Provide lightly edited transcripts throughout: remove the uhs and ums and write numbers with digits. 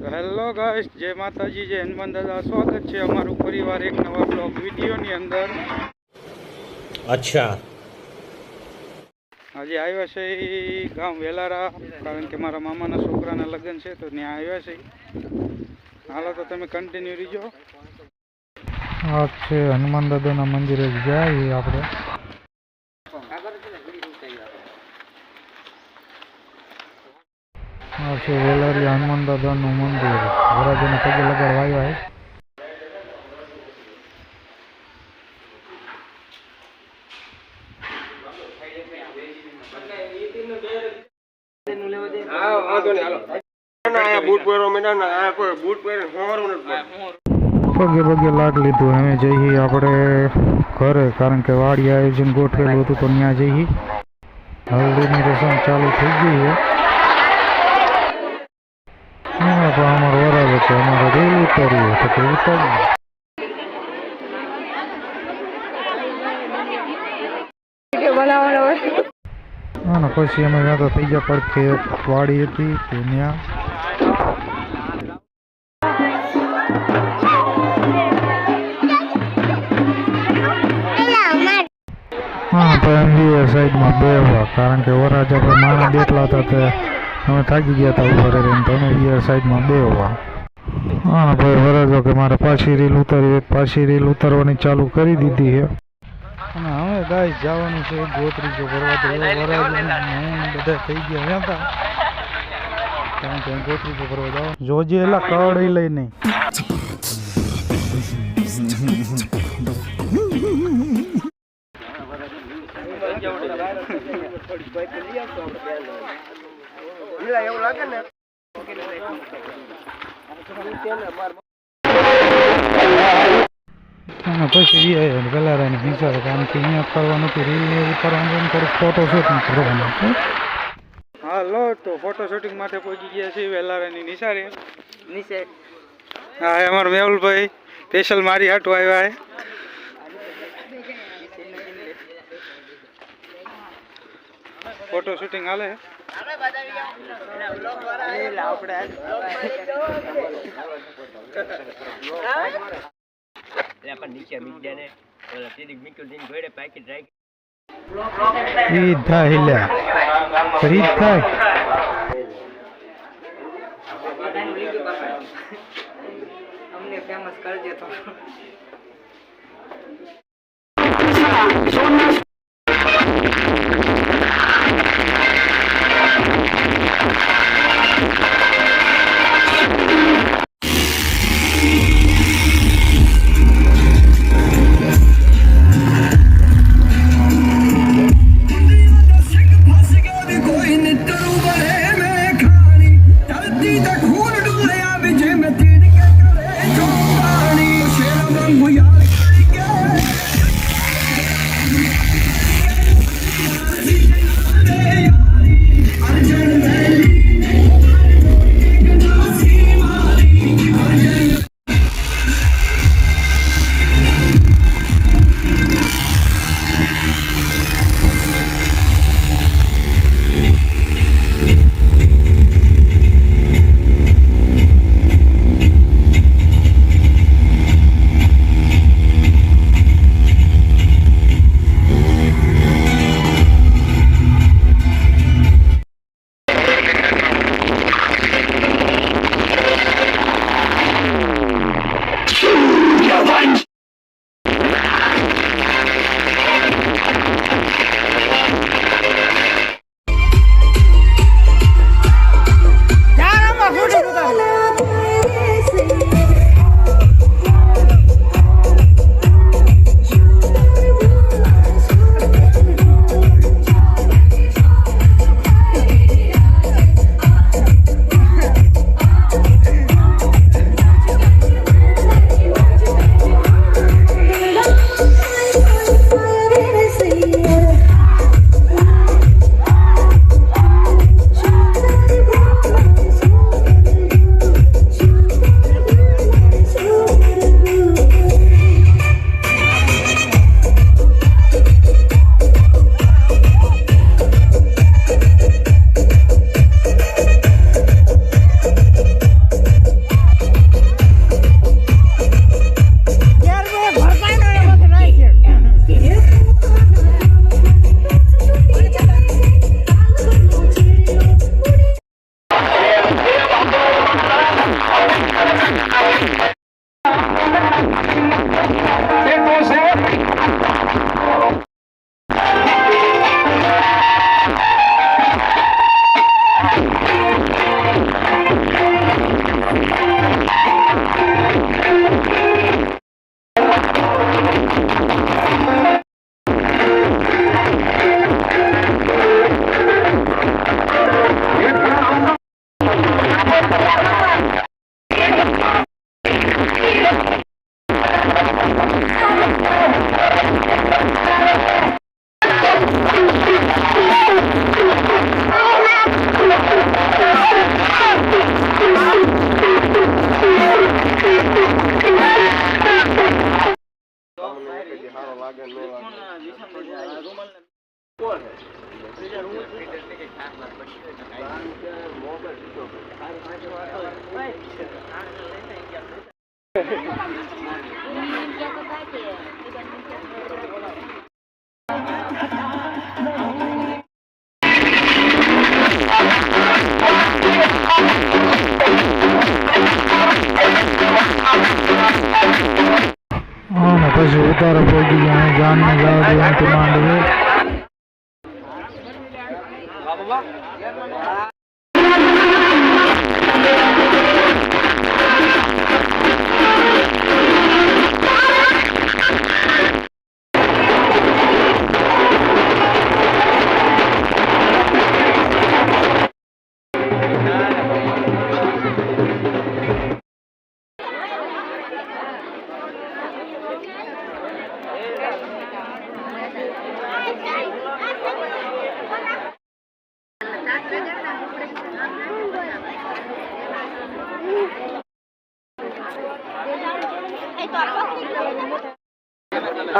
Hello guys, જય માતાજી, જય હનુમાન દાદા. સ્વાગત છે અમારું પરિવાર એક નવા બ્લોગ વિડીયોની અંદર. અચ્છા, આજે આવ્યા છે ગામ વેલારા, કારણ કે મારા મામાના છોકરાના લગ્ન છે તો ત્યાં આવ્યા છે. હાલો તો તમે કન્ટિન્યુ રહીજો. આ છે હનુમાન દાદાના મંદિરે જાય આપણે. આ છે વેલારી હનુમાન દાદાનું મંદિર. વરાજાને પગે લગાડવા આવ્યા છે. પગે પગે લાગ લીધું. અમે જઈએ આપણે ઘરે, કારણ કે વાડી આયોજન ગોઠવેલું હતું તો ત્યાં જઈએ. હલ્દીની રસમ ચાલુ થઈ ગઈ છે. એમાં પણ અમારો વરાજો છે, અમારે રેલ ઉતારીએ તો તે ઉતારીએ. અને પછી અમે ત્યાં તો થઈ ગયા પડખે વાડી હતી તે ત્યાં. હા, પણ સાઈડમાં બેહવા, કારણ કે વરાજા પર માણસ બેઠલા હતા તે અમે થાકી ગયા હતા ઉપર રહીને, તો અમે બીજા સાઈડમાં બેહવા. હા ભાઈ, વરાજો કે મારે પાછી રીલ ઉતારી, પાછી રીલ ઉતારવાની ચાલુ કરી દીધી છે. અને હવે ગાય જવાનું છે ગોત્રીજો ભરવા. તો વરાજો હું બધા થઈ ગયા હતા, કારણ કે ગોત્રીજો ભરવા જવા. જોજે એલા કવડી લઈ નહીં. એવું લાગે ને પછી વેલારાની વિચારે, કારણ કે અહીંયા કરવાનું હતું રીલ ને ઉતારવાનું, થોડુંક ફોટો શૂટિંગ કરવાનું. હાલો તો ફોટો શૂટિંગ માટે પહોંચી ગયા છીએ વેલારાની નિશાળે. હા, અમારો મેહુલભાઈ સ્પેશિયલ મારી હાટું આવ્યા છે. ફોટો શૂટિંગ હાલે. અમને ફેમસ કરજે તો. અને પછી ઉતારો પહોંચી ગયા જાનને જવા દેવાની ડિમાન્ડ છે.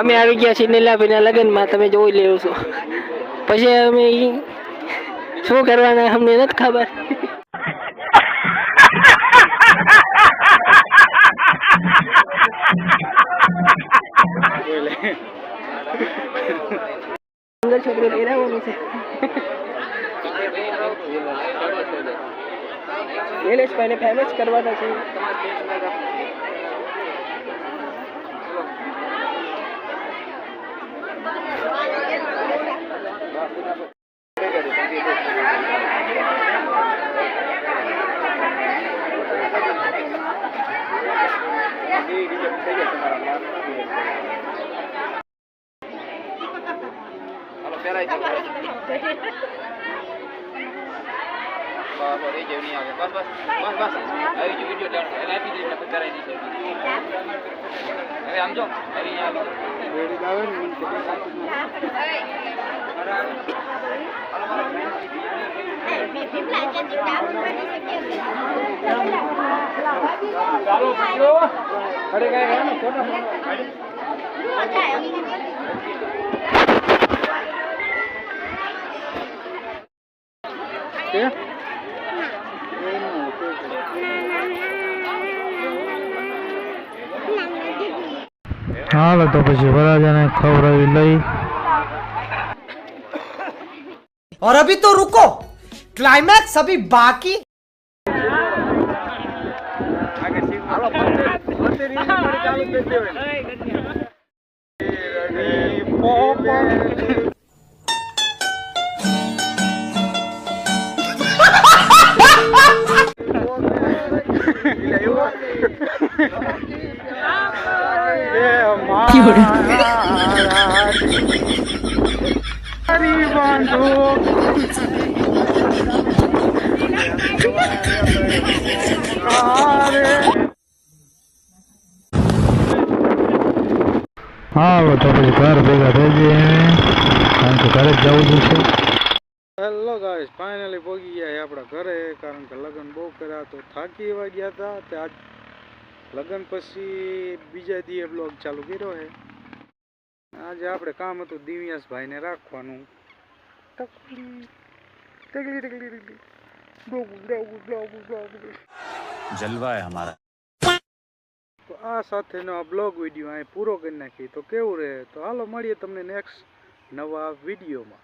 અમે આવી ગયા છીએ નીલાભાઈના લગ્નમાં, તમે જોઈ લેવો છો. પછી અમે શું કરવાના અમને નથી ખબર. સુંદર છોકરો પહેરાવવાનું છે. નિલેશભાઈને ફેમસ કરવાના છે. હાલો તો પછી વરરાજાને ખવડાવી લઈ. और अभी तो रुको, क्लाइमैक्स अभी बाकी. હાલો તો પછી ઘર ભેગા થઈ જઈએ કારણ કે ઘરે જ જવું છે. હેલો ગાઈસ, ફાઇનલી પહોંચી ગયા આપણા ઘરે કારણ કે લગ્ન બહુ કર્યા તો થાકી એવા ગયા હતા. તે આજ લગ્ન પછી બીજા દીએ બ્લોગ ચાલુ કર્યો છે. આજે આપણે કામ હતું દિવ્યાસભાઈને રાખવાનું. जलवा है हमारा. તો આ સાથેનો આ બ્લોગ વિડીયો અહીં પૂરો કરી નાખીએ તો કેવું રહે. તો હાલો મળીએ તમને નેક્સ્ટ નવા વિડીયોમાં.